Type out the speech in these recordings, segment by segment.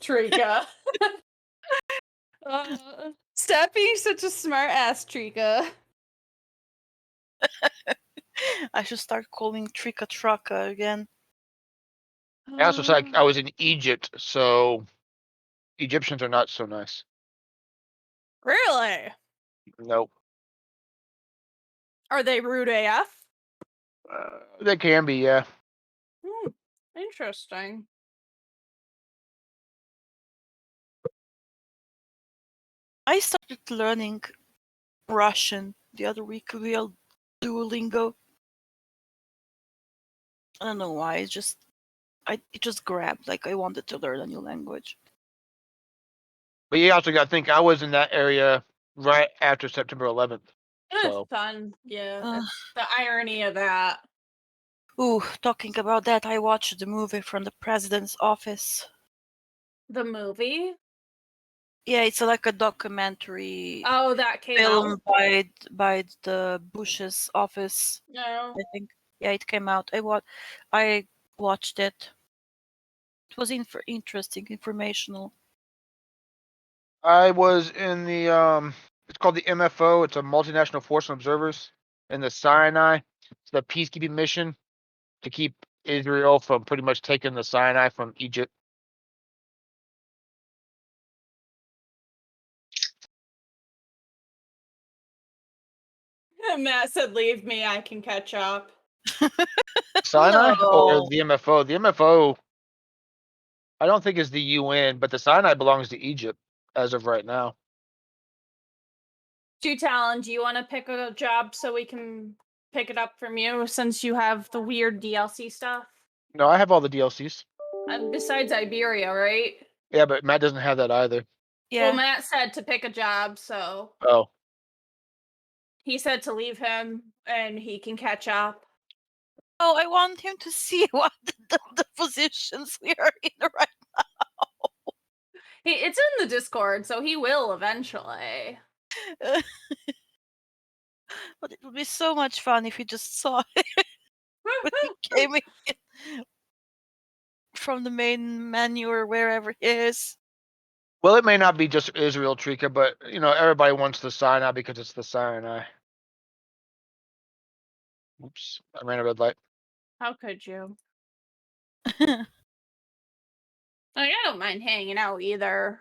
Trika. Stop being such a smart ass, Trika. I should start calling Trika Traka again. I also said I was in Egypt, so Egyptians are not so nice. Really? Nope. Are they rude AF? They can be, yeah. Interesting. I started learning Russian the other week via Duolingo. I don't know why. It just grabbed. Like I wanted to learn a new language. But you also got to think I was in that area right after September 11th. So Fun. Yeah. That's the irony of that. Ooh, talking about that, I watched the movie from the president's office. The movie? Yeah, it's like a documentary Oh, that came film out? by the Bush's office. No. I think. Yeah, it came out. I watched it. It was interesting, informational. I was in the it's called the MFO. It's a multinational force of observers in the Sinai. It's the peacekeeping mission to keep Israel from pretty much taking the Sinai from Egypt. Matt said, "Leave me. I can catch up." Sinai or No. the MFO? The MFO, I don't think is the UN, but the Sinai belongs to Egypt as of right now. Talon, do you want to pick a job so we can pick it up from you since you have the weird DLC stuff? No, I have all the DLCs. Besides Iberia, right? Yeah, but Matt doesn't have that either. Yeah. Well, Matt said to pick a job, so. Oh. He said to leave him and he can catch up. Oh, I want him to see what the positions we are in right now. It's in the Discord, so he will eventually. But it would be so much fun if he just saw it when he came in from the main menu or wherever he is. Well, it may not be just Israel, Trika, but everybody wants the Sinai because it's the Sinai. Oops, I ran a red light. How could you? I don't mind hanging out either.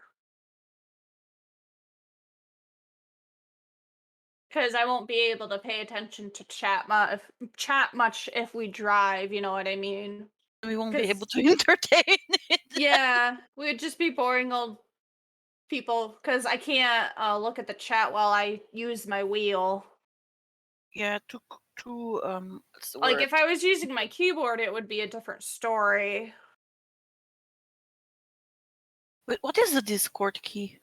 Because I won't be able to pay attention to chat much if we drive, you know what I mean? We won't be able to entertain it. Yeah, we'd just be boring old people because I can't look at the chat while I use my wheel. Yeah, what's the Like word? if I was using my keyboard, it would be a different story. Wait, what is the Discord key?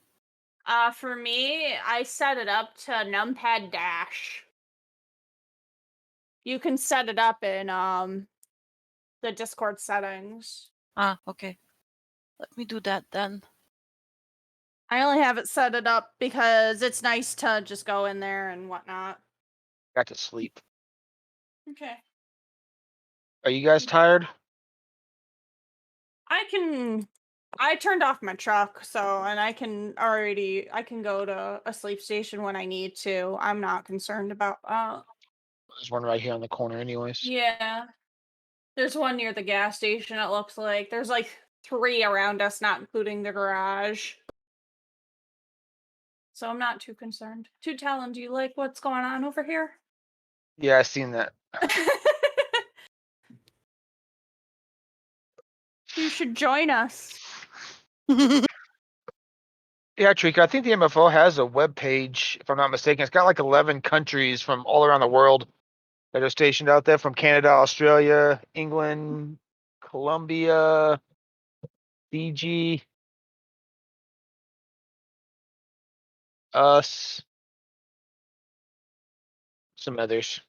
For me, I set it up to numpad dash. You can set it up in the Discord settings. Ah, okay. Let me do that then. I only have it set it up because it's nice to just go in there and whatnot. Got to sleep. Okay. Are you guys tired? I turned off my truck, and I can go to a sleep station when I need to. I'm not concerned about There's one right here on the corner anyways. Yeah. There's one near the gas station, it looks like. There's like 3 around us, not including the garage. So I'm not too concerned. Talon, do you like what's going on over here? Yeah, I seen that. You should join us. Yeah, Trika, I think the MFO has a web page, if I'm not mistaken. It's got like 11 countries from all around the world that are stationed out there, from Canada, Australia, England, Colombia, Fiji, us, some others.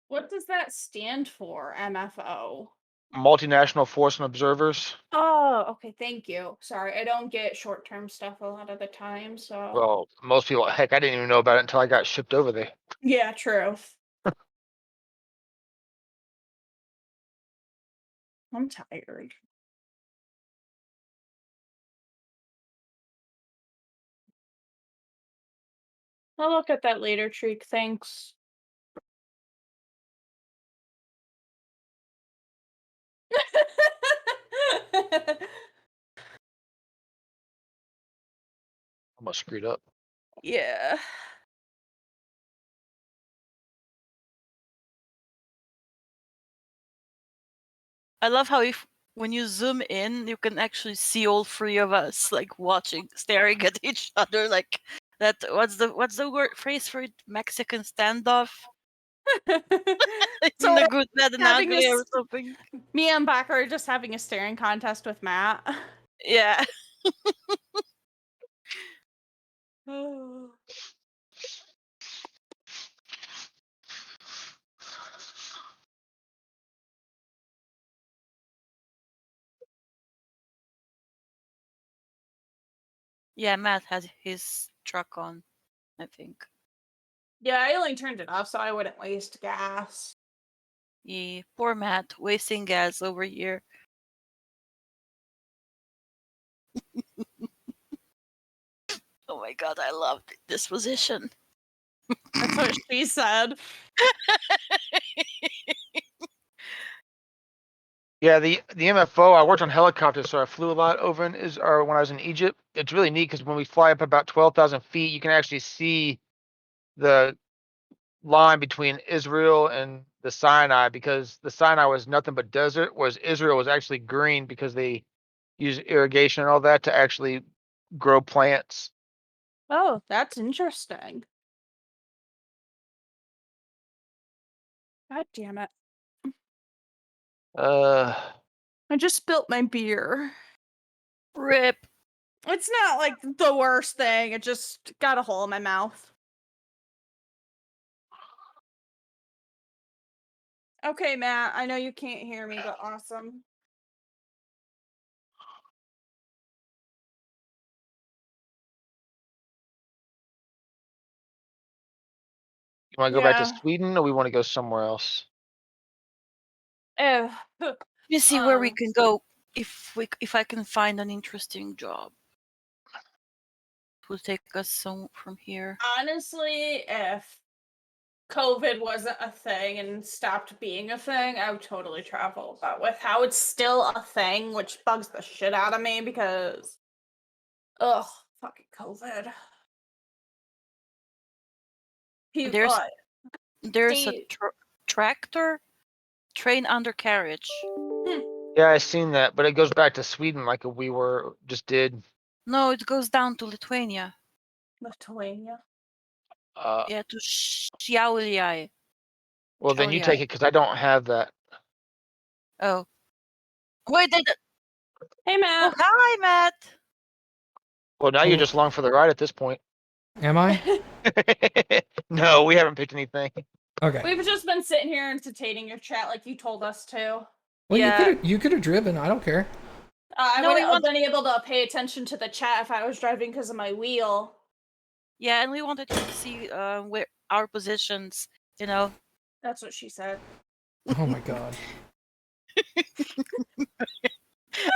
What does that stand for, MFO? Multinational Force and Observers. Oh, okay, thank you. Sorry, I don't get short-term stuff a lot of the time, so. Well, most people, heck, I didn't even know about it until I got shipped over there. Yeah, true. I'm tired. I'll look at that later, Treek. Thanks. Almost screwed up. Yeah. I love how when you zoom in, you can actually see all three of us like watching, staring at each other like that. What's the word phrase for it? Mexican standoff. It's in Yeah, the good, bad, and having ugly or this- something. Me and Baka are just having a staring contest with Matt. Yeah. Oh. Yeah, Matt has his truck on, I think. Yeah, I only turned it off so I wouldn't waste gas. Yeah, poor Matt, wasting gas over here. Oh my god, I love this position. That's what she said. Yeah, the MFO. I worked on helicopters, so I flew a lot over or when I was in Egypt. It's really neat because when we fly up about 12,000 feet, you can actually see the line between Israel and the Sinai, because the Sinai was nothing but desert, whereas Israel was actually green because they use irrigation and all that to actually grow plants. Oh, that's interesting. God damn it. Uh, I just spilt my beer. Rip. It's not like the worst thing. It just got a hole in my mouth. Okay, Matt, I know you can't hear me, but awesome. you want to go back to Yeah. Sweden, or we want to go somewhere else? Eh, You see where we Um, can go if I can find an interesting job. It will take us from here. honestly, if COVID wasn't a thing and stopped being a thing, I would totally travel. But with how it's still a thing, which bugs the shit out of me because, ugh, fucking COVID. People, There's a tractor train undercarriage. Yeah, I seen that, but it goes back to Sweden like we were just did. No, it goes down to Lithuania. Lithuania. Yeah, to Šiauliai. Well, then you take it because I don't have that. Oh. Wait, Hey, oh, Matt. hi, Matt. Well, now you're Oh. just along for the ride at this point. Am I? No, we haven't picked anything. Okay. We've just been sitting here entertaining your chat like you told us to. Well, Yeah. you could have driven. I don't care. I No, wouldn't have been able to pay attention to the chat if I was driving because of my wheel. Yeah, and we wanted you to see where our positions, you know. That's what she said. Oh my god.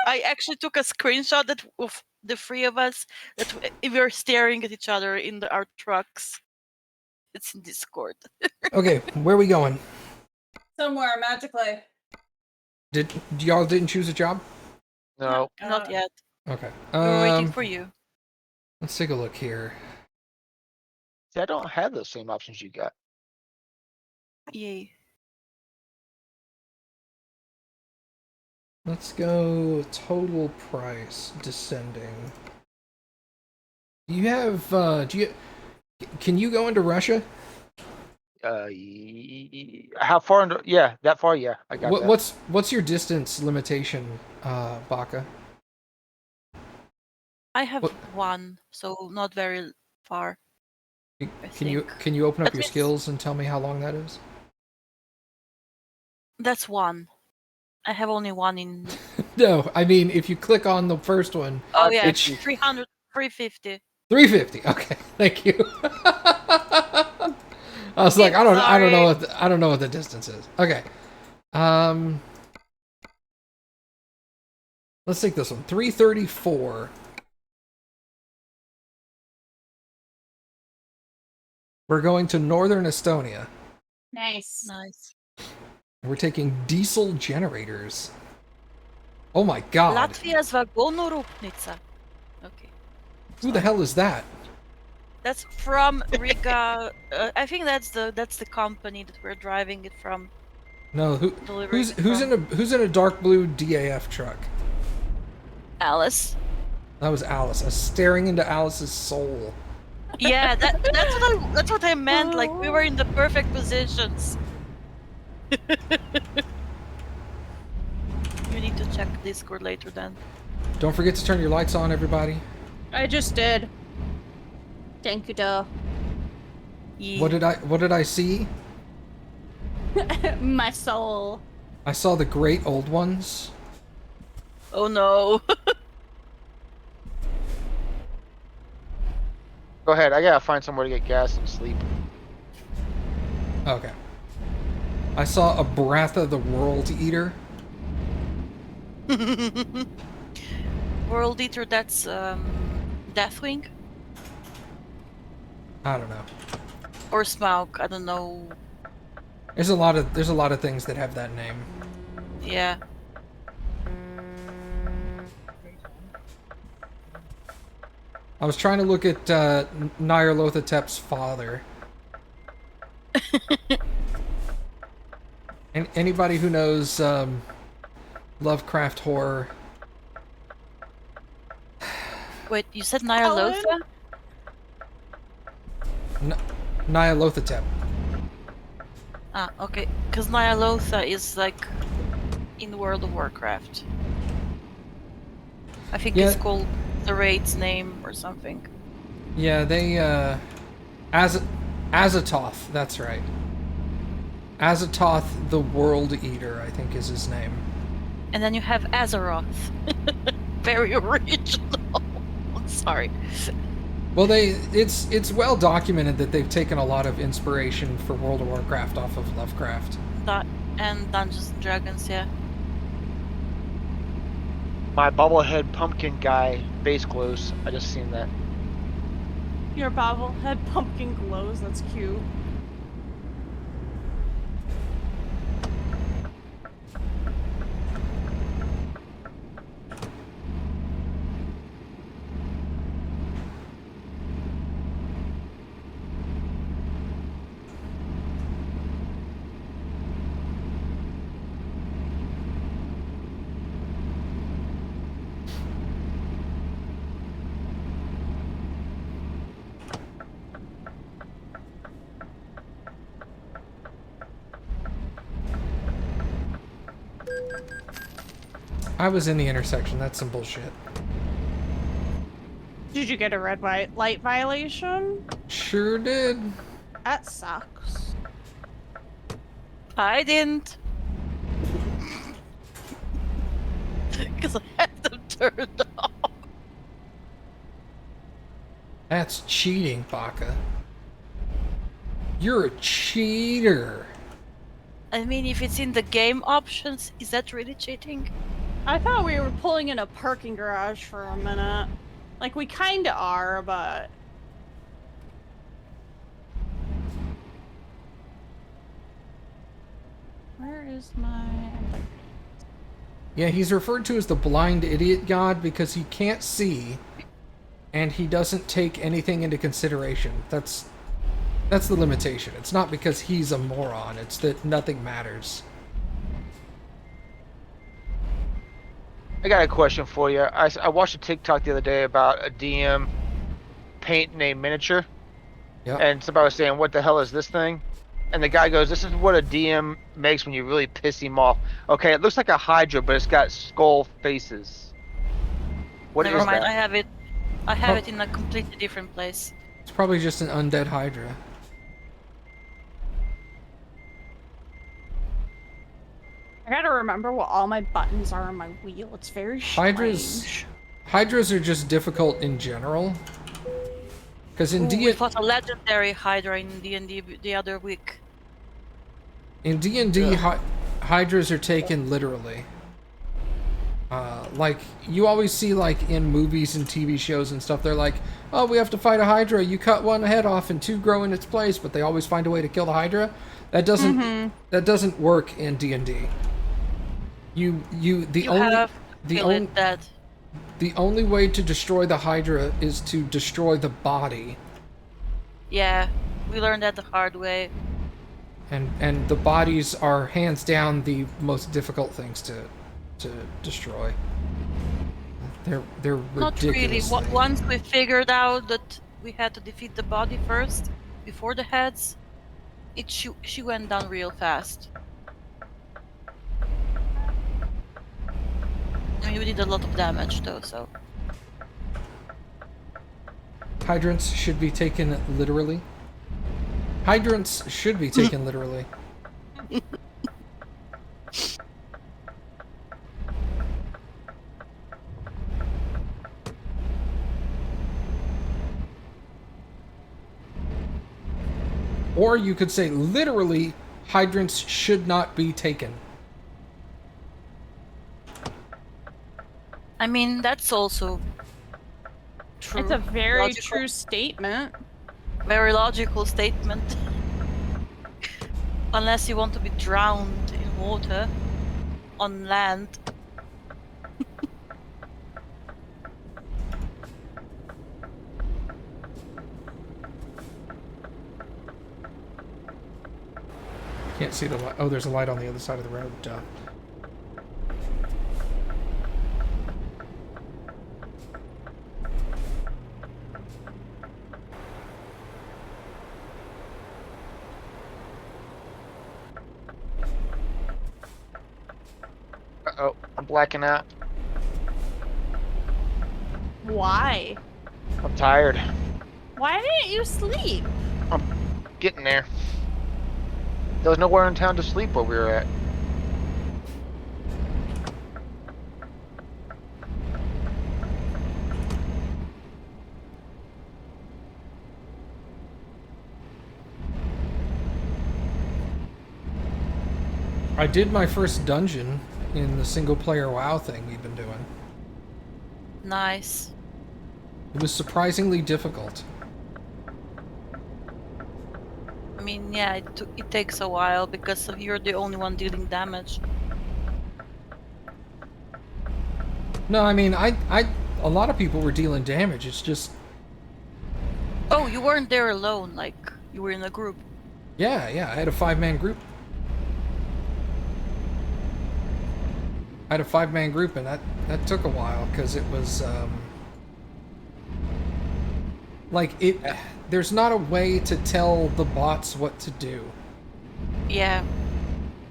I actually took a screenshot of the three of us that we were staring at each other in our trucks. It's in Discord. Okay, where are we going? Somewhere magically. Y'all didn't choose a job? No. Not yet. Okay. We were waiting for you. Let's take a look here. See, I don't have those same options you got. Yay. Let's go total price descending. Do you have can you go into Russia? How far into? Yeah, that far. Yeah, I got that. What's your distance limitation, Baka? I have What- one, so not very far. Can you open up But your it's- skills and tell me how long that is? That's one. I have only one in. No, I mean if you click on the first one. Oh yeah, It's 300, 350. 350. Okay, thank you. I was like, I don't know what the distance is. Okay. Let's take this one. 334. We're going to northern Estonia. Nice. Nice. We're taking diesel generators. Oh my god. Latvia's Vagonorupnica. Okay. Who the hell is that? That's from Riga. I think that's the company that we're driving it from. No, Delivering it who's in a dark blue DAF truck? Alice. That was Alice. I was staring into Alice's soul. Yeah, that's what I meant. Like we were in the perfect positions. You need to check Discord later then. Don't forget to turn your lights on, everybody. I just did. Thank you, duh. Yeah. What did I see? My soul. I saw the great old ones. Oh no. Go ahead. I gotta find somewhere to get gas and sleep. Okay. I saw a Bratha the World Eater. World Eater, that's Deathwing I don't know. or Smaug. I don't know. There's a lot of things that have that name. Yeah. I was trying to look at Nyarlathotep's father. And anybody who knows Lovecraft horror. Wait, you said Nyarlathotep? Nyarlathotep. Ah, okay. Because Nyarlathotep is like in World of Warcraft. I think it's called the raid's name or something. Yeah, they Azathoth, that's right. Azathoth the World Eater, I think is his name. And then you have Azeroth. Very original. Sorry. Well, it's well documented that they've taken a lot of inspiration for World of Warcraft off of Lovecraft. And Dungeons and Dragons, yeah. My bobblehead pumpkin guy base glows. I just seen that. Your bobblehead pumpkin glows. That's cute. I was in the intersection, that's some bullshit. Did you get a red light violation? Sure did. That sucks. I didn't. Because I had them turned off. That's cheating, Baka. You're a cheater. I mean, if it's in the game options, is that really cheating? I thought we were pulling in a parking garage for a minute. Like, we kinda are, but... Where is my... Yeah, he's referred to as the blind idiot god because he can't see and he doesn't take anything into consideration. That's the limitation. It's not because he's a moron, it's that nothing matters. I got a question for you. I watched a TikTok the other day about a DM painting a miniature. Yeah. And somebody was saying, what the hell is this thing? And the guy goes, this is what a DM makes when you really piss him off. Okay, it looks like a Hydra, but it's got skull faces. What is Never mind, that? I have it. I have it in a completely different place. It's probably just an undead Hydra. I gotta remember what all my buttons are on my wheel. It's very strange. Hydras are just difficult in general. Because in We fought a legendary Hydra in D&D the other week. D&D, Hydras are taken literally. like you always see like in movies and TV shows and stuff, they're like, oh, we have to fight a Hydra. You cut one head off and two grow in its place, but they always find a way to kill the Hydra. That doesn't work in D&D. The only way to destroy the Hydra is to destroy the body. Yeah, we learned that the hard way. And the bodies are hands down the most difficult things to destroy. They're Not really. ridiculously. Once we figured out that we had to defeat the body first, before the heads, she went down real fast. I mean, we did a lot of damage though, so... Hydrants should be taken literally. Hydrants should be taken literally. Or you could say literally, hydrants should not be taken. I mean, that's also true. It's a very Logical. true statement. Very logical statement. Unless you want to be drowned in water on land. Can't see the light. Oh, there's a light on the other side of the road. Duh. Uh-oh, I'm blacking out. Why? I'm tired. Why didn't you sleep? I'm getting there. There was nowhere in town to sleep where we were at. I did my first dungeon in the single-player WoW thing we've been doing. Nice. It was surprisingly difficult. I mean, yeah, it takes a while because you're the only one dealing damage. No, I mean, a lot of people were dealing damage. It's just, Oh, you weren't there alone, like, you were in a group. yeah, I had a 5-man group. I had a 5-man group, and that took a while because it was like it. There's not a way to tell the bots what to do. Yeah.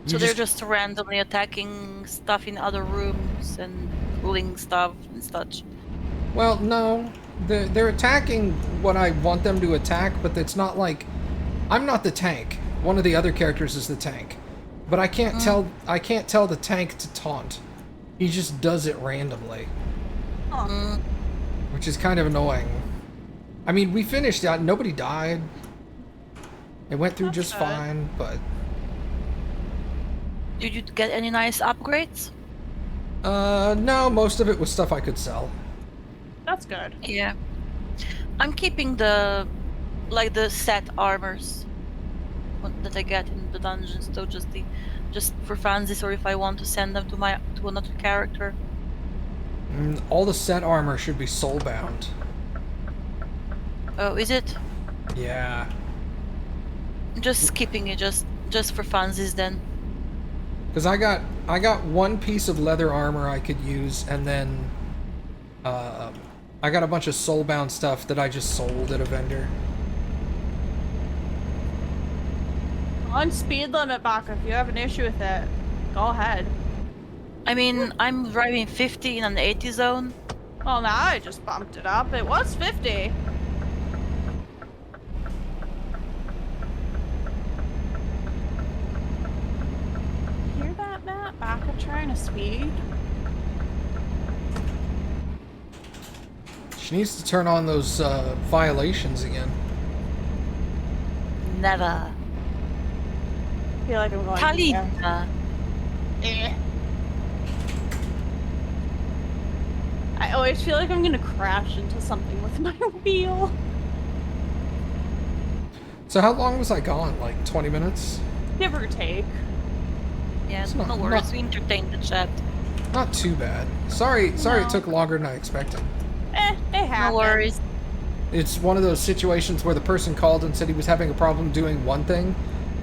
You So they're just randomly attacking stuff in other rooms and pulling stuff and such. Well, no, they're attacking what I want them to attack, but it's not like I'm not the tank. One of the other characters is the tank, but I can't tell the tank to taunt. He just does it randomly, which is kind of annoying. I mean, we finished that. Nobody died. It went through That's just good. fine, but Did you get any nice upgrades? no, most of it was stuff I could sell. That's good. Yeah. I'm keeping the set armors that I get in the dungeons, though, just for fancies, or if I want to send them to another character. All the set armor should be soulbound. Oh, is it? Yeah. Just keeping it just for funsies then. Because I got one piece of leather armor I could use, and then I got a bunch of soulbound stuff that I just sold at a vendor. On speed limit, Baka, if you have an issue with it, go ahead. I mean, I'm driving 50 in an 80 zone. Well, now I just bumped it up. It was 50. Hear that, Matt? Baka trying to speed. She needs to turn on those violations again. Never. I feel like I'm going. Talina. Eh. I always feel like I'm gonna crash into something with my wheel. So how long was I gone? Like 20 minutes? Give or take. Yeah, It's no not- worries. not- We entertained the chat. Not too bad. Sorry it No. took longer than I expected. It happens. No worries. It's one of those situations where the person called and said he was having a problem doing one thing,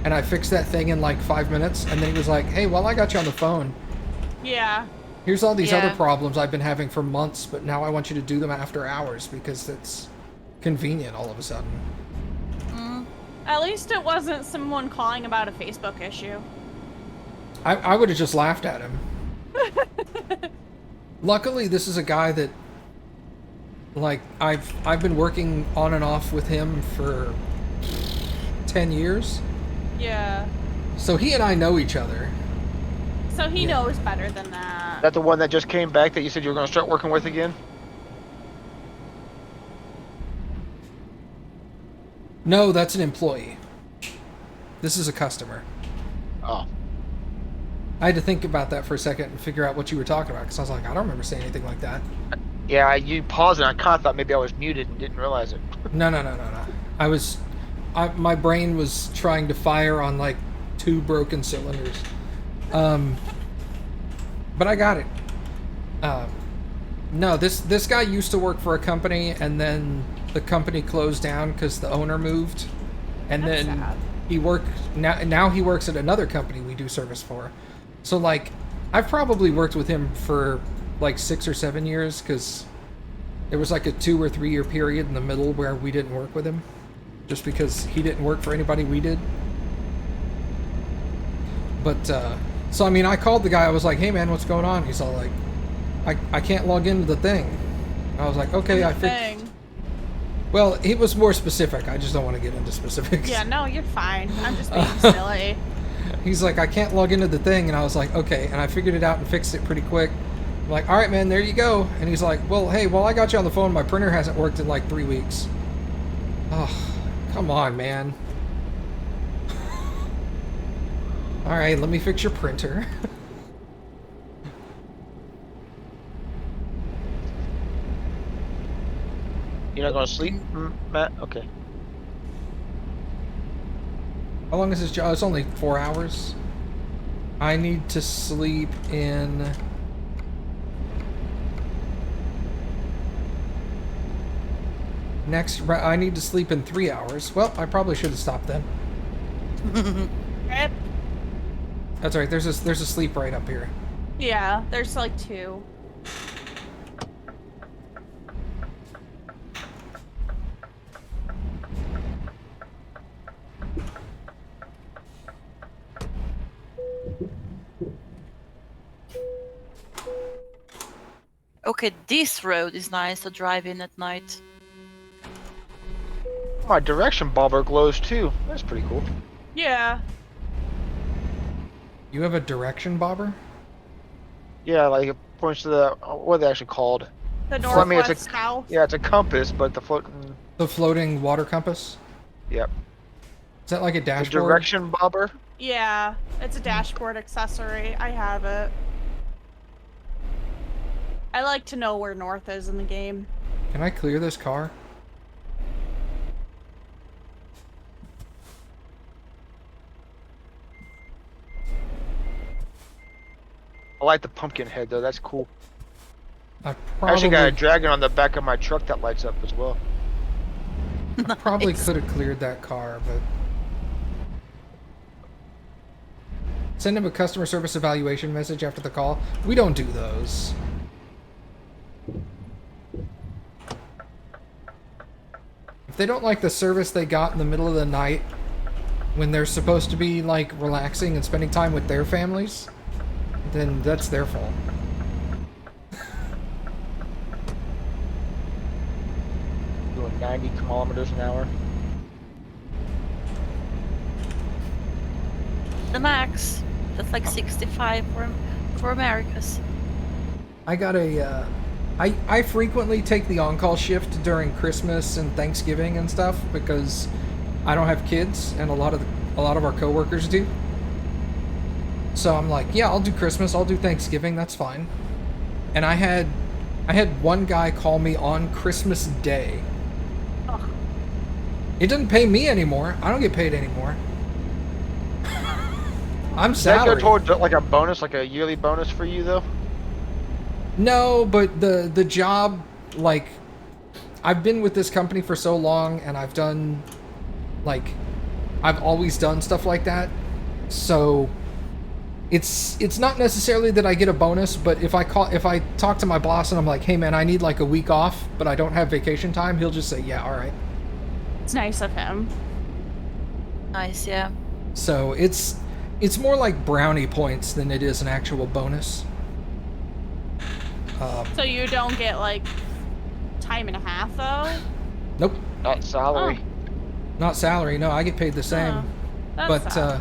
and I fixed that thing in like 5 minutes, and then he was like, hey, while I got you on the phone, Yeah. here's all these other Yeah. problems I've been having for months, but now I want you to do them after hours because it's convenient all of a sudden. Mm. At least it wasn't someone calling about a Facebook issue. I would have just laughed at him. Luckily, this is a guy that, like, I've been working on and off with him for 10 years. Yeah. So he and I know each other. So he Yeah. knows better than that. Is that the one that just came back that you said you were going to start working with again? No, that's an employee. This is a customer. Oh. I had to think about that for a second and figure out what you were talking about, because I was like, I don't remember saying anything like that. Yeah, you paused and I kind of thought maybe I was muted and didn't realize it. No. My brain was trying to fire on like 2 broken cylinders. But I got it. No, this guy used to work for a company, and then the company closed down because the owner moved, and That's then sad. he worked now he works at another company we do service for. So like, I've probably worked with him for like 6 or 7 years, because there was like a 2 or 3 year period in the middle where we didn't work with him, just because he didn't work for anybody we did. But so I mean, I called the guy. I was like, "Hey man, what's going on?" He's all like, "I can't log into the thing." And I was like, "Okay, I fixed." Thing. Well, it was more specific. I just don't want to get into specifics. Yeah, no, you're fine. I'm just being silly. He's like, "I can't log into the thing," and I was like, "Okay," and I figured it out and fixed it pretty quick. I'm like, "All right, man, there you go." And he's like, "Well, hey, while I got you on the phone, my printer hasn't worked in like 3 weeks." Oh, come on, man. All right, let me fix your printer. You're not going to sleep, Matt? Okay. How long is this job? It's only 4 hours. I need to sleep in... I need to sleep in 3 hours. Well, I probably should have stopped then. Rip. That's right. There's a sleep right up here. Yeah, there's like 2. Okay, this road is nice to drive in at night. My direction bobber glows too. That's pretty cool. Yeah. You have a direction bobber? Yeah, like it points to the what are they actually called? The Well, I mean, it's northwest a- south. Yeah, it's a compass, but the floating. The floating water compass? Yep. Is that like a The dashboard? direction bobber. Yeah, it's a dashboard accessory. I have it. I like to know where north is in the game. Can I clear this car? I like the pumpkin head though. That's cool. I I actually got a probably, dragon on the back of my truck that lights up as well. probably Nice. could have cleared that car, but... Send him a customer service evaluation message after the call. We don't do those. If they don't like the service they got in the middle of the night when they're supposed to be like relaxing and spending time with their families, then that's their fault. Doing 90 kilometers an hour. The max. That's like 65 for Americas. I got a, I frequently take the on-call shift during Christmas and Thanksgiving and stuff because I don't have kids and a lot of our coworkers do. So I'm like, yeah, I'll do Christmas, I'll do Thanksgiving, that's fine. And I had I had one guy call me on Christmas Day. Ugh. It doesn't pay me anymore. I don't get paid anymore. I'm Does that go salaried. toward like a bonus, like a yearly bonus for you though? No, but the job, like, I've been with this company for so long, and I've done, like, I've always done stuff like that. So it's not necessarily that I get a bonus, but if I talk to my boss and I'm like, hey man, I need like a week off, but I don't have vacation time, he'll just say, yeah, all right. It's nice of him. Nice, yeah. So it's more like brownie points than it is an actual bonus. So you don't get like time and a half though? Nope, Not salary. not salary. No, I get paid the same. Oh, that's sad.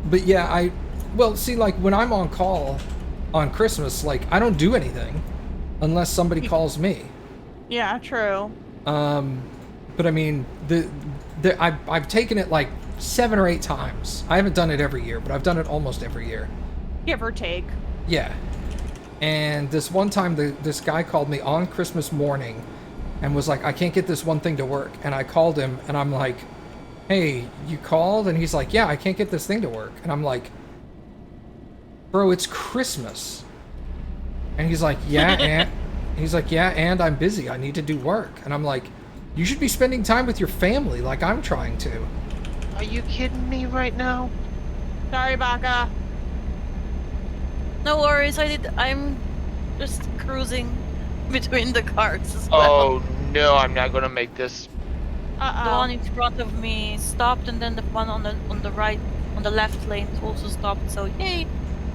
But yeah, well, see, like when I'm on call on Christmas, like I don't do anything unless somebody calls me. Yeah, true. But I mean, I've taken it like 7 or 8 times. I haven't done it every year, but I've done it almost every year. Give or take. Yeah. And this one time, this guy called me on Christmas morning and was like, I can't get this one thing to work. And I called him and I'm like, hey, you called? And he's like, yeah, I can't get this thing to work. And I'm like, bro, it's Christmas. And he's like, yeah, and I'm busy. I need to do work. And I'm like, you should be spending time with your family like I'm trying to. Are you kidding me right now? Sorry, Baka. No worries, I'm just cruising between the cars as well. Oh no, I'm not gonna make this. The one in front of me stopped, and then the one on the right, on the left lane also stopped. So yay,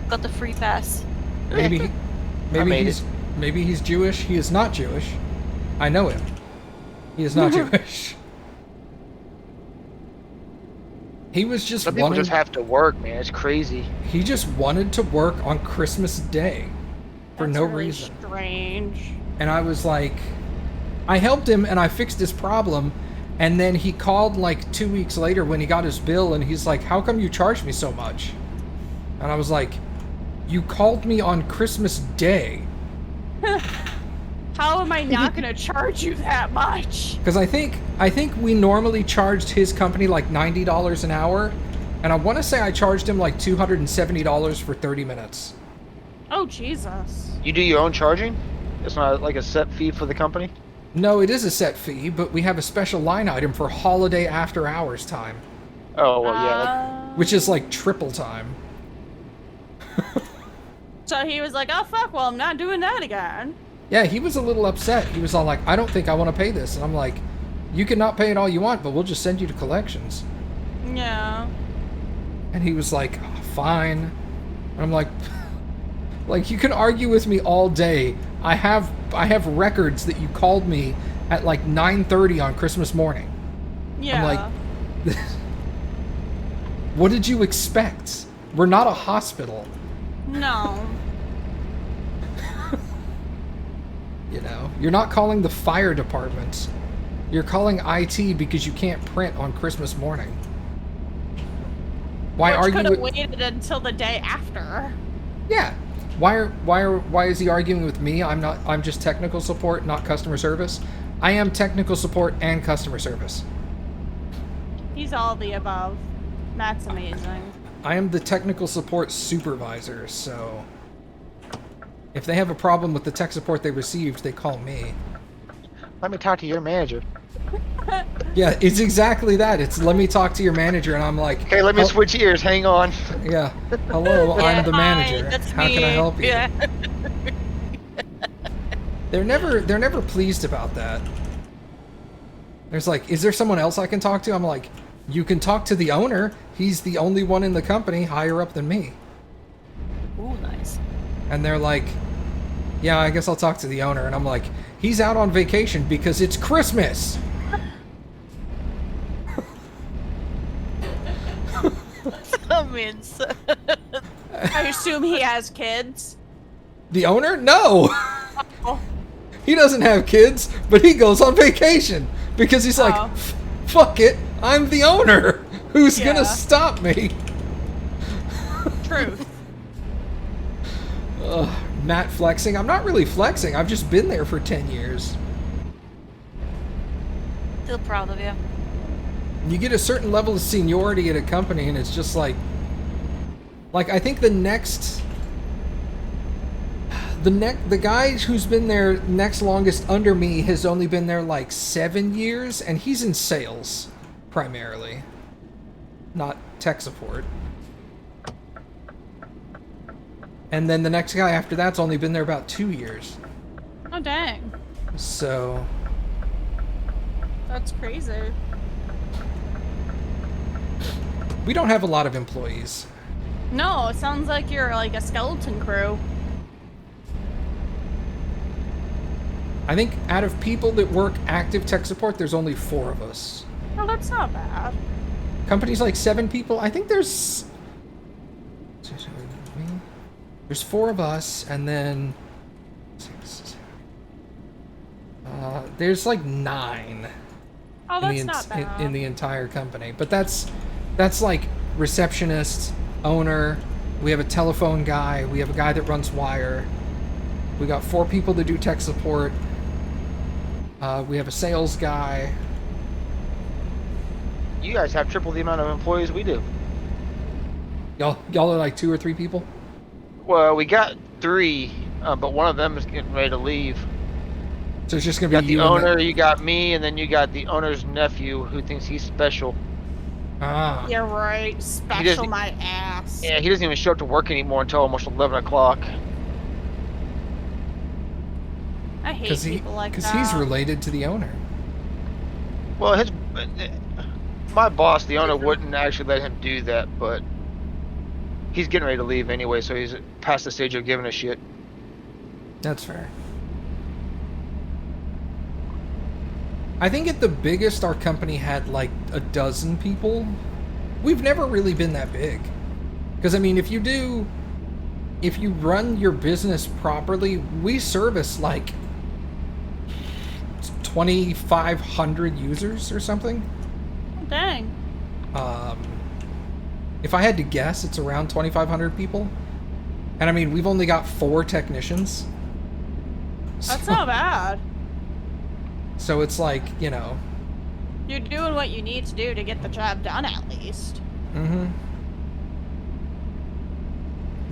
got the free pass. Maybe he's Jewish. He is not Jewish. I know him. He is not Jewish. He was just Some people just have to work, man. It's crazy. He just wanted to work on Christmas Day for That's no really reason. Strange. And I was like, I helped him and I fixed his problem. And then he called like 2 weeks later when he got his bill and he's like, how come you charged me so much? And I was like, you called me on Christmas Day. How am I not gonna charge you that much? Because I think we normally charged his company like $90 an hour. And I want to say I charged him like $270 for 30 minutes. Oh, Jesus. You do your own charging? It's not like a set fee for the company? No, it is a set fee, but we have a special line item for holiday after hours time, Oh, well, yeah. which is like triple time. So he was like, oh, fuck, well, I'm not doing that again. Yeah, he was a little upset. He was all like, I don't think I want to pay this. And I'm like, you can not pay it all you want, but we'll just send you to collections. Yeah. And he was like, oh, fine. And I'm like, you can argue with me all day. I have records that you called me at like 9:30 on Christmas morning. Yeah. I'm like, what did you expect? We're not a hospital. No. You know, you're not calling the fire department. You're calling IT because you can't print on Christmas morning. Why Which argue could have with... waited until the day after. Yeah. Why is he arguing with me? I'm just technical support, not customer service. I am technical support and customer service. He's all the above. That's amazing. I am the technical support supervisor, so if they have a problem with the tech support they received, they call me. Let me talk to your manager. Yeah, it's exactly that. It's let me talk to your manager, and I'm like, Okay, let me "Oh, switch ears. Hang on. Yeah, hello, I'm the Hi, manager. that's How can I me. help you? Yeah. They're never pleased about that. There's like, is there someone else I can talk to? I'm like, you can talk to the owner. He's the only one in the company higher up than me. Ooh, nice. And they're like, yeah, I guess I'll talk to the owner. And I'm like, he's out on vacation because it's Christmas. So means. I assume he has kids. The owner? No. Oh. He doesn't have kids, but he goes on vacation because he's like, Oh. fuck it, I'm the owner. Who's Yeah. gonna stop me? Truth. Ugh, Matt flexing. I'm not really flexing. I've just been there for 10 years. Still proud of you. You get a certain level of seniority at a company, and it's just like I think the guy who's been there next longest under me has only been there like 7 years, and he's in sales primarily, not tech support. And then the next guy after that's only been there about 2 years. Oh, dang. So That's crazy. we don't have a lot of employees. No, it sounds like you're like a skeleton crew. I think out of people that work active tech support, there's only 4 of us. Oh, that's not bad. Companies like 7 people. I think there's 4 of us, and then there's like 9 Oh, that's not bad. in the entire company. But that's like receptionist, owner. We have a telephone guy. We have a guy that runs wire. We got 4 people that do tech support. We have a sales guy. You guys have triple the amount of employees we do. Y'all are like 2 or 3 people. Well, we got 3, but one of them is getting ready to leave. So it's just You gonna got be the you and owner, you got me, and then you got the owner's nephew who thinks he's special. Ah. You're right. Special my ass. Yeah, he doesn't even show up to work anymore until almost 11 o'clock. I hate people like that. Because he's related to the owner. Well, my boss, the owner, wouldn't actually let him do that, but he's getting ready to leave anyway, so he's past the stage of giving a shit. That's fair. I think at the biggest, our company had like 12 people. We've never really been that big. Because, I mean, if you run your business properly, we service like 2,500 users or something. Oh, dang. If I had to guess, it's around 2,500 people. And I mean, we've only got 4 technicians. That's not bad. So it's like, you know. You're doing what you need to do to get the job done at least. Mm-hmm.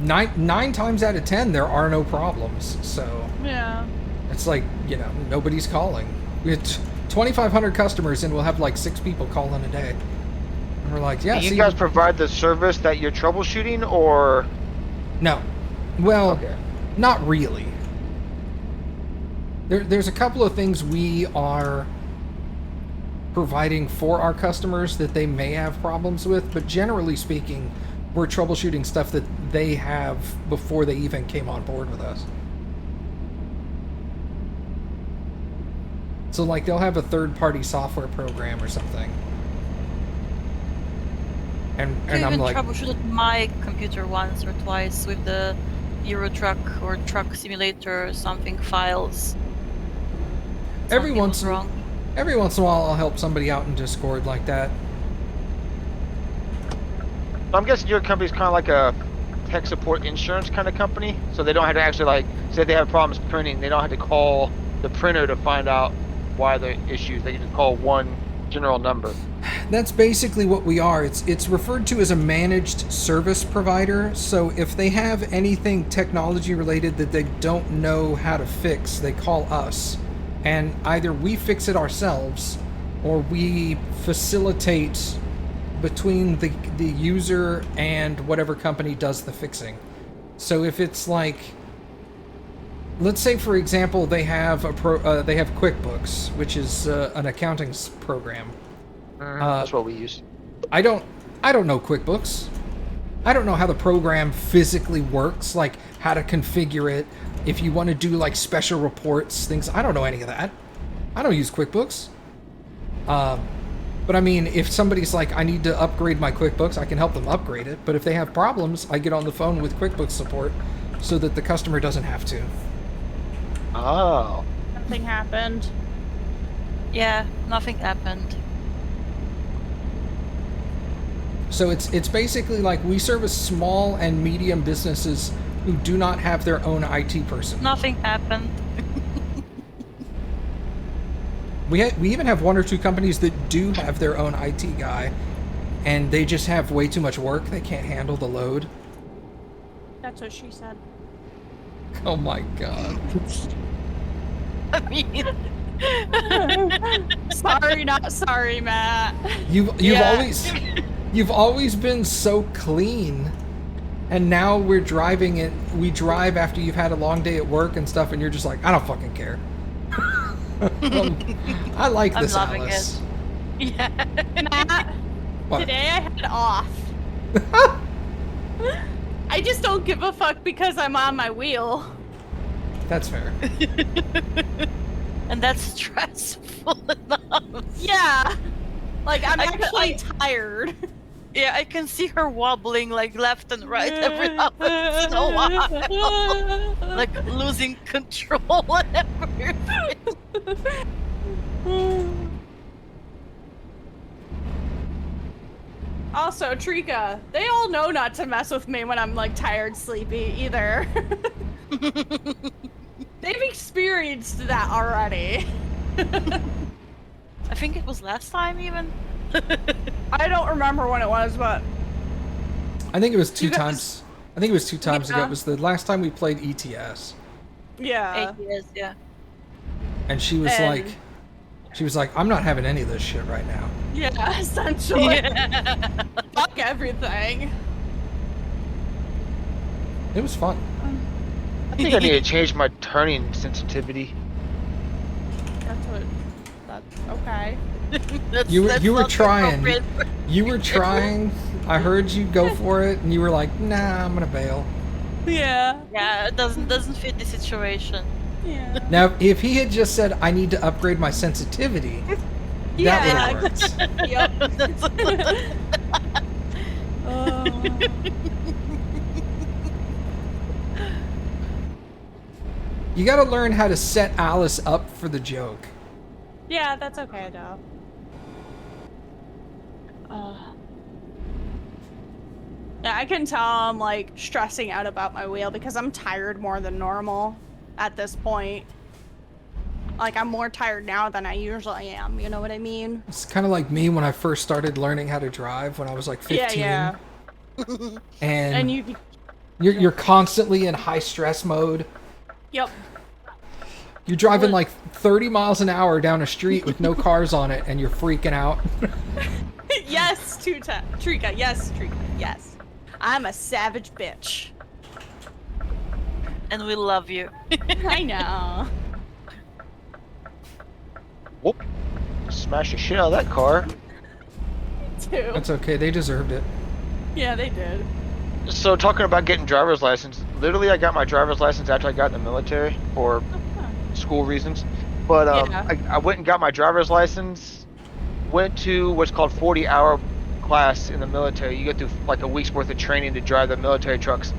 9 times out of 10, there are no problems. So Yeah. it's like, you know, nobody's calling. We had 2,500 customers, and we'll have like 6 people calling a day. And we're like, yeah. Do you guys provide the service that you're troubleshooting, or? No. Well, Okay. not really. There's a couple of things we are providing for our customers that they may have problems with, but generally speaking, we're troubleshooting stuff that they have before they even came on board with us. So like they'll have a third-party software program or something. And I I'm even like, troubleshooted my computer once or twice with the Euro Truck or Truck Simulator, something files. every Something once was wrong. in a while I'll help somebody out in Discord like that. I'm guessing your company's kind of like a tech support insurance kind of company, so they don't have to actually, like, say they have problems printing, they don't have to call the printer to find out why the issues. They can just call one general number. That's basically what we are. It's referred to as a managed service provider. So if they have anything technology related that they don't know how to fix, they call us. And either we fix it ourselves or we facilitate between the user and whatever company does the fixing. So if it's like, let's say for example they have they have QuickBooks, which is an accounting program. That's what we use. I don't know QuickBooks. I don't know how the program physically works, like how to configure it. If you want to do like special reports, things, I don't know any of that. I don't use QuickBooks. But I mean, if somebody's like, I need to upgrade my QuickBooks, I can help them upgrade it. But if they have problems, I get on the phone with QuickBooks support so that the customer doesn't have to. Oh. Nothing happened. Yeah, nothing happened. So it's basically like we service small and medium businesses. who do not have their own IT person. Nothing happened. We even have one or two companies that do have their own IT guy, and they just have way too much work. They can't handle the load. That's what she said. Oh my god. I mean, Sorry, not sorry, Matt. You've Yeah. always been so clean, and now we're driving it. We drive after you've had a long day at work and stuff, and you're just like, I don't fucking care. I like I'm this, loving Alice. yeah. Matt, What? today I had off. I just don't give a fuck because I'm on my wheel. That's fair. And that's stressful enough. Yeah. Like, I'm I- actually tired. Yeah, I can see her wobbling like left and right every now and a while. Like losing control and everything. Also, Trika, they all know not to mess with me when I'm like tired, sleepy either. They've experienced that already. I think it was last time even. I don't remember when it was, but I think it was two You guys- times. I think it was 2 times ago. Yeah. It was the last time we played ETS, yeah. 8 years, yeah. and she was And- like, I'm not having any of this shit right now. Yeah, essentially. Yeah. Fuck everything. It was fun. I think I need to change my turning sensitivity. That's okay. That's- You were- that's you were not trying. appropriate. You were trying. I heard you go for it, and you were like, nah, I'm gonna bail. Yeah. Yeah, it doesn't fit the situation. Yeah. Now, if he had just said, I need to upgrade my sensitivity, Yeah. that would have worked. Yep. That's- Oh. You gotta learn how to set Alice up for the joke. Yeah, that's okay though. Yeah, I can tell I'm like stressing out about my wheel because I'm tired more than normal at this point. Like, I'm more tired now than I usually am, you know what I mean? It's kind of like me when I first started learning how to drive when I was like 15. Yeah. And, And you, you're constantly in high stress mode. yep. You're driving like 30 miles an hour down a street with no cars on it, and you're freaking out. Yes, Trika, yes, Trika, yes. I'm a savage bitch. And we love you. I know. Whoop. Smash the shit out of that car. Too. That's okay, they deserved it. Yeah, they did. So talking about getting driver's license, literally I got my driver's license after I got in the military for school reasons. But Yeah. I went and got my driver's license, went to what's called 40-hour class in the military. You go through like a week's worth of training to drive the military trucks.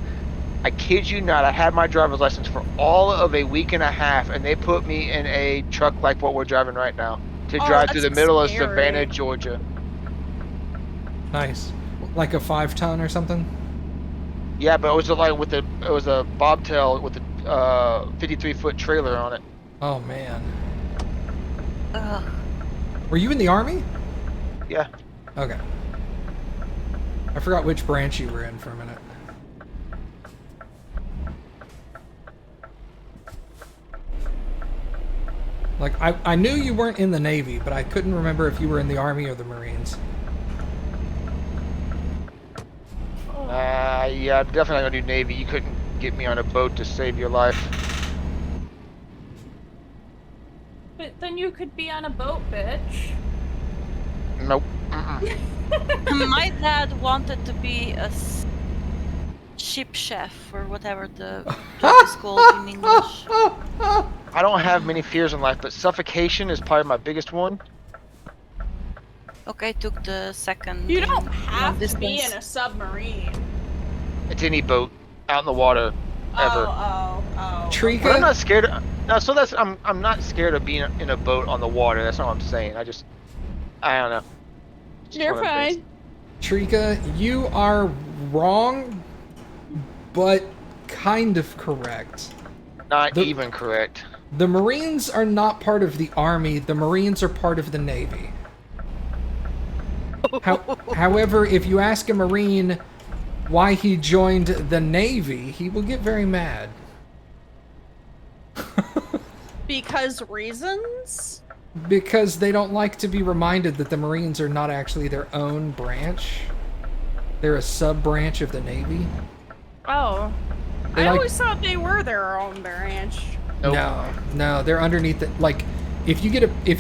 I kid you not, I had my driver's license for all of a week and a half, and they put me in a truck like what we're driving right now to Oh, drive through the that's middle of scary. Savannah, Georgia. Nice. Like a 5-ton or something? Yeah, but it was like it was a bobtail with a 53-foot trailer on it. Oh, man. Ugh. Were you in the Army? Yeah. Okay. I forgot which branch you were in for a minute. Like, I knew you weren't in the Navy, but I couldn't remember if you were in the Army or the Marines. Yeah, I'm definitely not gonna do Navy. You couldn't get me on a boat to save your life. But then you could be on a boat, bitch. Nope. Mm-mm. My dad wanted to be a ship chef or whatever the job is called in English. I don't have many fears in life, but suffocation is probably my biggest one. Okay, took the second. You in don't long have to be in distance. a submarine. It's any boat out in the water, ever. Oh. But I'm Trika, not scared. No, so that's I'm not scared of being in a boat on the water. That's not what I'm saying. I don't know. Just You're one of those fine. things. Trika, you are wrong, but kind of correct. Not The- even correct. The Marines are not part of the Army. The Marines are part of the Navy. However, if you ask a Marine why he joined the Navy, he will get very mad. Because reasons? Because they don't like to be reminded that the Marines are not actually their own branch. They're a sub-branch of the Navy. Oh. They I like- always thought they were their own branch. Nope. No, they're underneath it. Like, if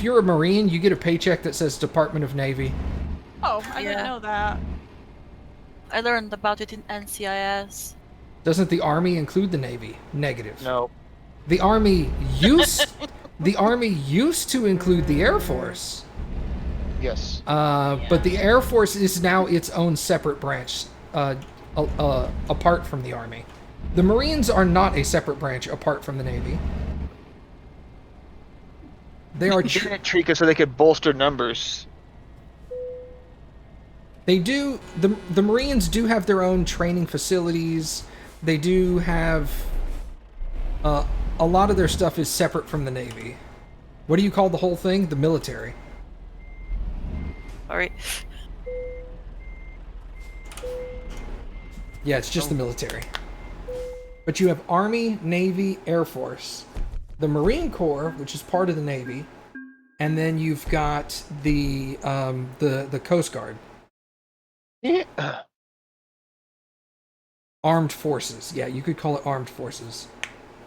you're a Marine, you get a paycheck that says Department of Navy. Oh, I didn't Yeah. know that. I learned about it in NCIS. Doesn't the Army include the Navy? Negative. No. The Army used to include the Air Force. Yes. But the Air Force is now its own separate branch, apart from the Army. The Marines are not a separate branch apart from the Navy. They are. They did Trika so they could bolster numbers. They do. The Marines do have their own training facilities. They do have. A lot of their stuff is separate from the Navy. What do you call the whole thing? The military. Sorry. Yeah, it's just the military. But you have Army, Navy, Air Force, the Marine Corps, which is part of the Navy, and then you've got the Coast Guard, Yeah. Armed Forces. Yeah, you could call it Armed Forces.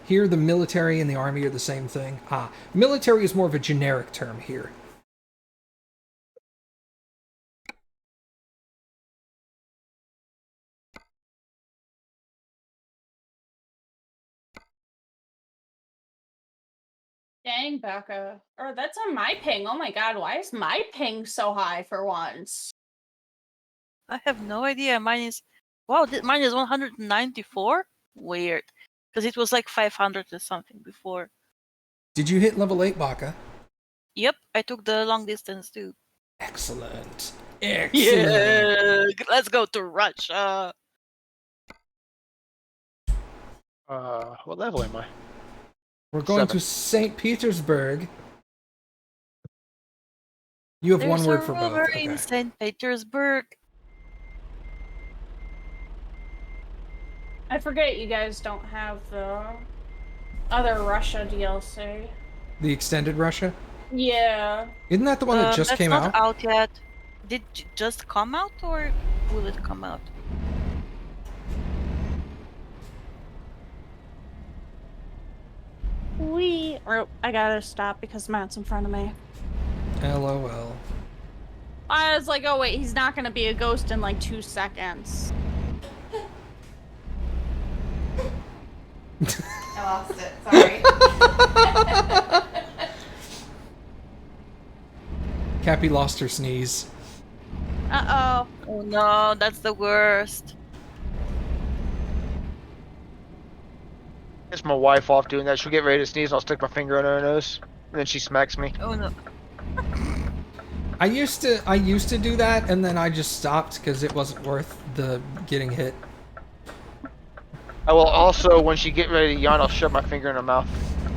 Here, the military and the Army are the same thing. Military is more of a generic term here. Dang, Becca. Or that's on my ping. Oh my god, why is my ping so high for once? I have no idea. Mine is... Wow, mine is 194? Weird. Because it was like 500 or something before. Did you hit level 8, Baka? Yep, I took the long distance too. Excellent. Excellent. Yeah, let's go to Russia. What level am I? We're going 7. to St. Petersburg. You have There's one word a for both. river Okay. in St. Petersburg. I forget you guys don't have the other Russia DLC. The extended Russia? Yeah. Isn't that the one that just That's came not out? yet. Did it just come out or will it come out? I gotta stop because Matt's in front of me. LOL. I was like, oh wait, he's not gonna be a ghost in like 2 seconds. I lost it. Sorry. Cappy lost her sneeze. Uh-oh. Oh no, that's the worst. It's my wife off doing that. She'll get ready to sneeze and I'll stick my finger on her nose. And then she smacks me. Oh no. I used to do that, and then I just stopped because it wasn't worth the getting hit. I will also, when she get ready to yawn, I'll shove my finger in her mouth.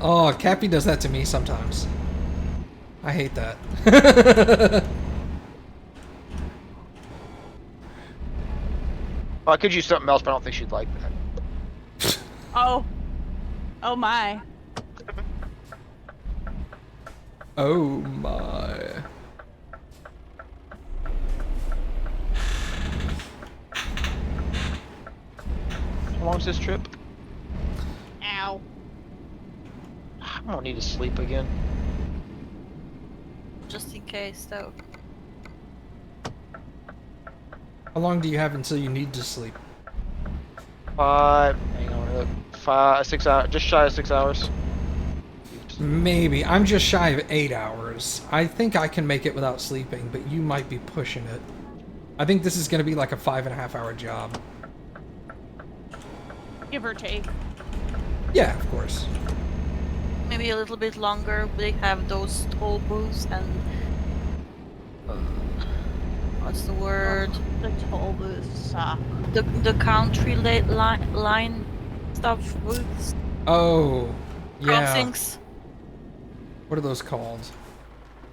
Oh, Cappy does that to me sometimes. I hate that. Well, I could use something else, but I don't think she'd like that. Oh. Oh my. Oh my. How long's this trip? Ow. I'm gonna need to sleep again. Just in case though. How long do you have until you need to sleep? Hang on, look, 6 hours, just shy of 6 hours. Maybe. I'm just shy of 8 hours. I think I can make it without sleeping, but you might be pushing it. I think this is going to be like a 5.5 hour job. Give or take. Yeah, of course. Maybe a little bit longer. They have those toll booths and what's the word? The toll booths suck. The country line stuff, booths, Oh, yeah. crossings. What are those called?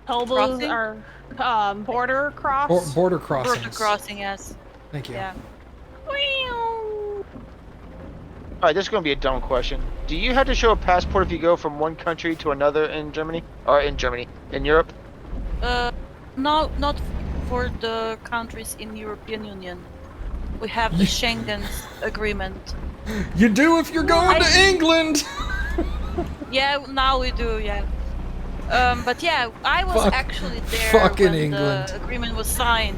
Toll booths Crossing? or border cross. Border Border crossings. crossing, yes. Thank you. Yeah. All right, this is going to be a dumb question. Do you have to show a passport if you go from one country to another in Germany? Or in Europe? No, not for the countries in European Union. We have the Schengen agreement. You do if you're going to England. Yeah, now we do, yeah. But yeah, I was Fuck- actually there fucking when England. the agreement was signed.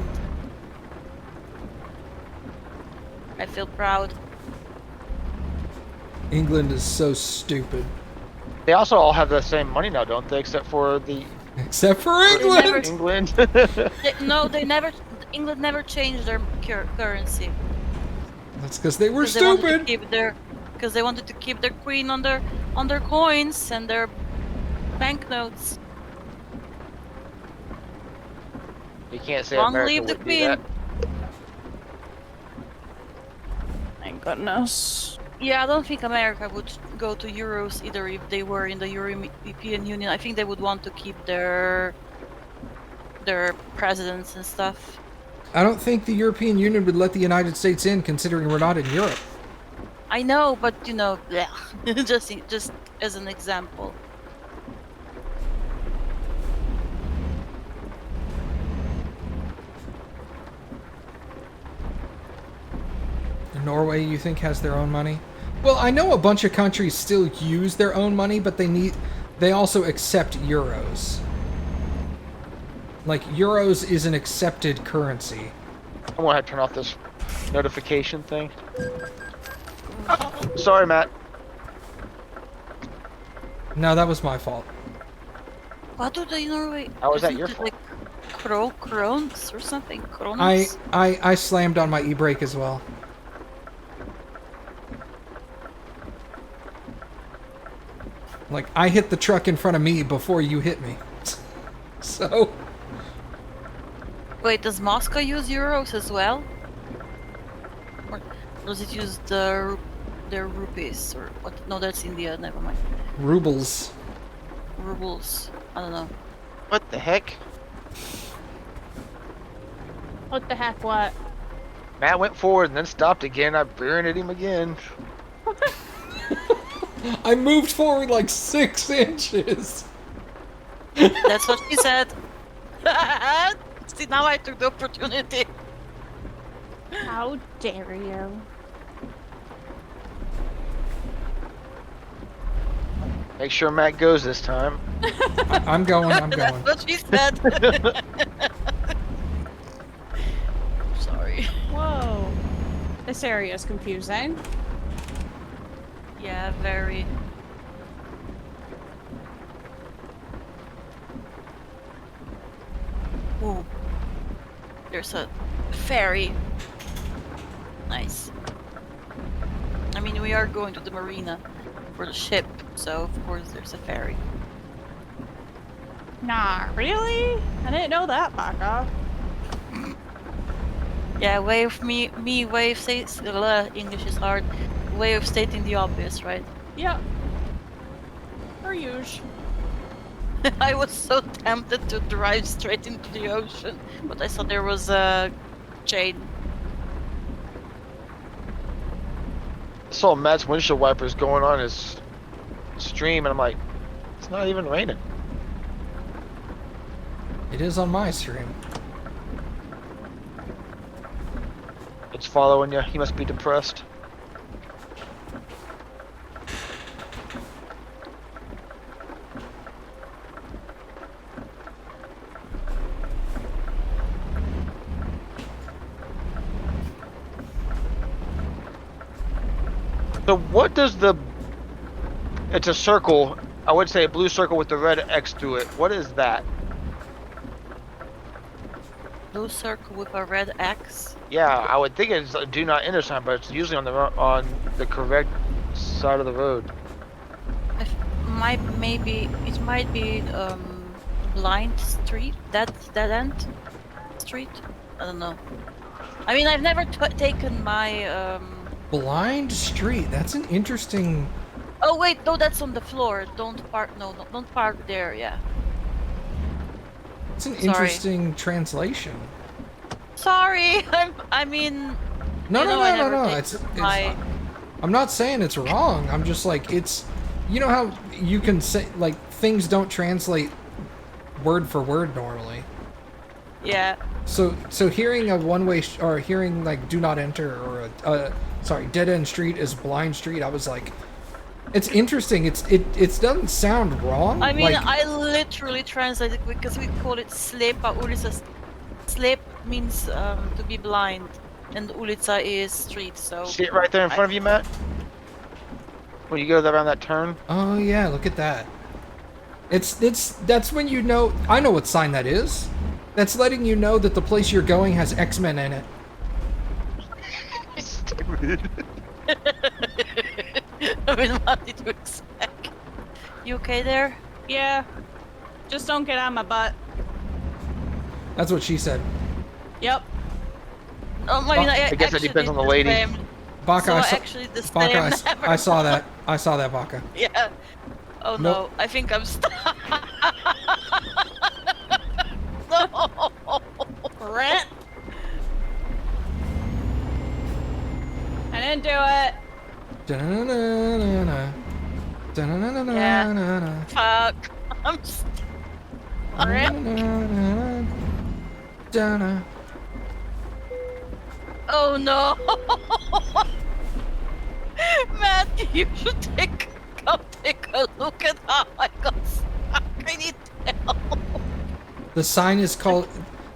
I feel proud. England is so stupid. They also all have the same money now, don't they? Except for the Except for never- England. England. They never. England never changed their currency. That's because they were 'Cause they wanted to stupid. keep because they wanted to keep their queen on their coins and their banknotes. You can't say Long America live the would do that. queen. Thank goodness. Yeah, I don't think America would go to euros either if they were in the European Union. I think they would want to keep their presidents and stuff. I don't think the European Union would let the United States in, considering we're not in Europe. I know, but you know, yeah, just as an example. Norway, you think, has their own money? Well, I know a bunch of countries still use their own money, but they also accept euros. Like, euros is an accepted currency. I'm gonna have to turn off this notification thing. Sorry, Matt. No, that was my fault. What do they in Norway? How is that Isn't your it fault? Like crowns or something? Kronas? I slammed on my e-brake as well. Like, I hit the truck in front of me before you hit me. So... Wait, does Moscow use euros as well? Or does it use their rupees or what? No, that's India. Never mind. Rubles. Rubles. I don't know. What the heck? What the heck? What? Matt went forward and then stopped again. I rear at him again. I moved forward like 6 inches. That's what she said. See, now I took the opportunity. How dare you? Make sure Matt goes this time. I'm going, I'm That's going. what she said. Sorry. Whoa. This area is confusing. Yeah, very. Ooh. There's a ferry. Nice. I mean, we are going to the marina for the ship, so of course there's a ferry. Nah, really? I didn't know that, Baka. Yeah, way of way of English is hard. Way of stating the obvious, right? Yep. Per usual. I was so tempted to drive straight into the ocean, but I saw there was a chain. I saw Matt's windshield wipers going on his stream, and I'm like, it's not even raining. It is on my stream. It's following you. He must be depressed. So what does the... It's a circle. I would say a blue circle with the red X through it. What is that? Blue circle with a red X. Yeah, I would think it's a do not enter sign, but it's usually on the correct side of the road. It might be blind street, dead end street. I don't know. I mean, I've never taken my Blind street. That's an interesting. Oh wait, no, that's on the floor. Don't park. No, don't park there. Yeah. It's an Sorry. interesting translation. Sorry. I mean. No, you no, know, I no, no, never no. take my. I'm not saying it's wrong. I'm just like it's. You know how you can say like things don't translate word for word normally. Yeah. So hearing a one-way or hearing like do not enter or dead end street is blind street. I was like, it's interesting. It doesn't sound wrong. I mean, like, I literally translated because we call it slepa ulica. Slep means to be blind, and ulica is street. So. See it right there in front of you, Matt? When you go around that turn? oh yeah, look at that. That's when you know. I know what sign that is. That's letting you know that the place you're going has X-Men in it. Stupid. I mean, what did you expect? You okay there? Yeah. Just don't get on my butt. That's what she said. Yep. I mean, I guess it actually depends on did the lady. same. Baka, So I saw, actually the same. Baka, Never I saw mind. that. I saw that, Baka. Yeah. Oh Nope. no, I think I'm stuck. No. Rent. I didn't do it. Da-na-na-na-na. Da-na-na-na-na-na. Fuck. I'm stuck. Da-na-na-na-na. Da-na. Oh no. Matt, you should come take a look at how I got stuck. I need help. The sign is called.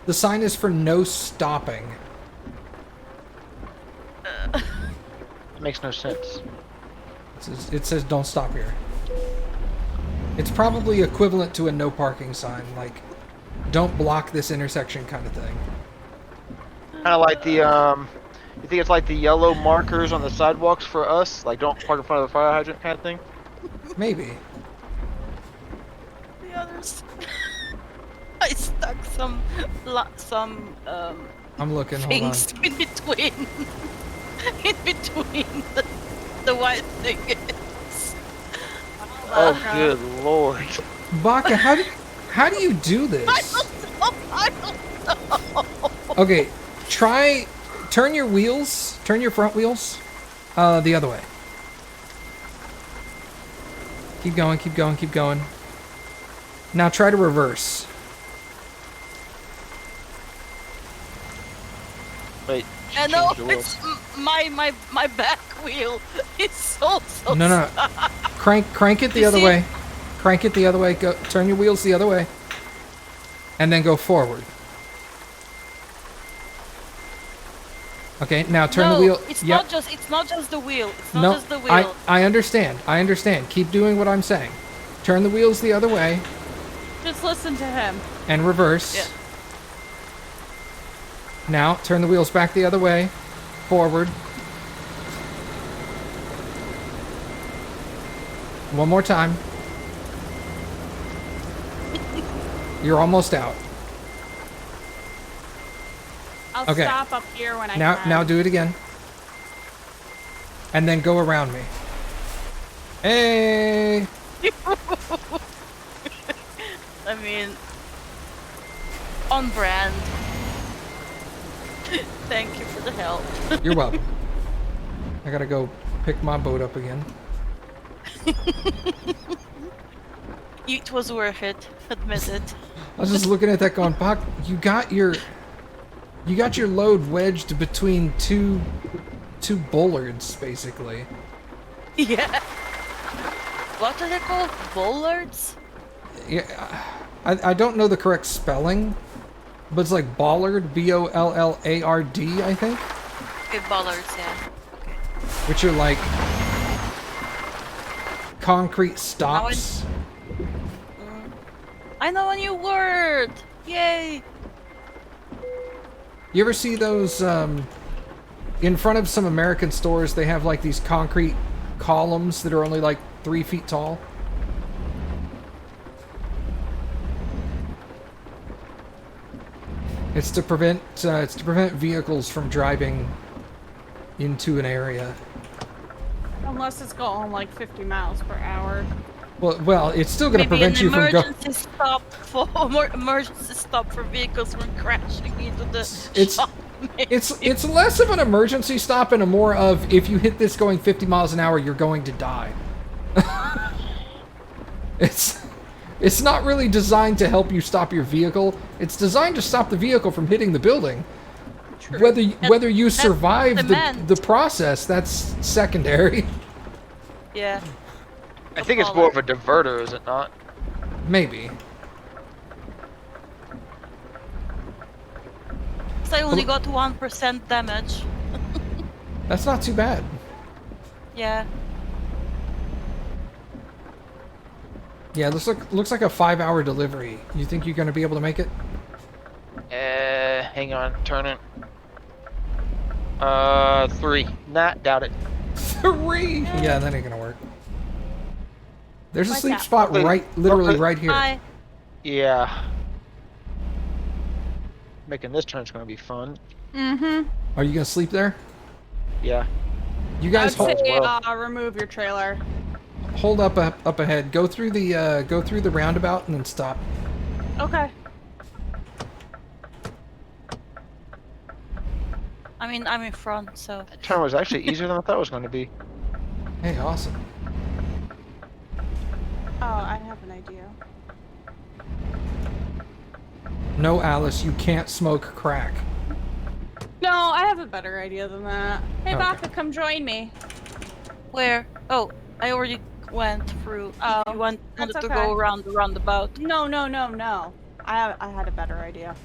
The sign is for no stopping. Makes no sense. It says don't stop here. It's probably equivalent to a no parking sign, like don't block this intersection kind of thing. Kind of like the you think it's like the yellow markers on the sidewalks for us, like don't park in front of the fire hydrant kind of thing. Maybe. The others. I stuck some I'm looking. Hold on. things in between the white thing is. Oh, good lord. Baka, how do you do this? I don't know. Okay, turn your front wheels the other way. Keep going, keep going, keep going. Now try to reverse. Wait. I know change the it's wheels. my back wheel is so No. Crank it the other see? way. Crank it the other way. Go turn your wheels the other way. And then go forward. Okay, now turn the wheel. It's Yep. not just the wheel. It's not No, just the wheel. I understand. I understand. Keep doing what I'm saying. Turn the wheels the other way Just listen to him. and reverse. Yeah. Now turn the wheels back the other way. Forward. One more time. You're almost out. I'll Okay. stop up here when I Now can. now do it again. And then go around me. Hey! I mean, on brand. Thank you for the help. You're welcome. I gotta go pick my boat up again. It was worth it. Admit it. I was just looking at that going, Bach, you got your load wedged between two bollards, basically. Yeah. What are they called? Bollards? Yeah, I don't know the correct spelling, but it's like bollard, B-O-L-L-A-R-D, I think, Okay, bollards, yeah. Okay. which are like concrete stops. I know a new word! Yay! You ever see those in front of some American stores? They have like these concrete columns that are only like 3 feet tall. It's to prevent vehicles from driving into an area. Unless it's going like 50 miles per hour. Well, it's still going to Maybe an prevent you from going. emergency stop for emergency stop for vehicles from crashing into the It's shop. it's less of an emergency stop and a more of if you hit this going 50 miles an hour, you're going to die. It's not really designed to help you stop your vehicle. It's designed to stop the vehicle from hitting the building. True. Whether you survive cement. the process, that's secondary. Yeah. I think it's more of a diverter, is it not? Maybe. So I only got 1% damage. That's not too bad. Yeah. Yeah, looks like a 5-hour delivery. You think you're going to be able to make it? Hang on, turn it. 3. Not doubt it. 3. Yeah, that ain't gonna work. There's a Why sleep not? spot literally right here. Hi. Yeah. Making this turn's gonna be fun. Mm-hmm. Are you gonna sleep there? Yeah. You I'd guys hold, say well. remove your trailer. hold up ahead. Go through the roundabout and then stop. Okay. I mean, I'm in front, so. That turn was actually easier than I thought it was going to be. Hey, awesome. Oh, I have an idea. No, Alice, you can't smoke crack. No, I have a better idea than that. Hey, Okay. Baka, come join me. Where? Oh, I already went through. Oh, You wanted that's to okay. go around the roundabout. No. I had a better idea.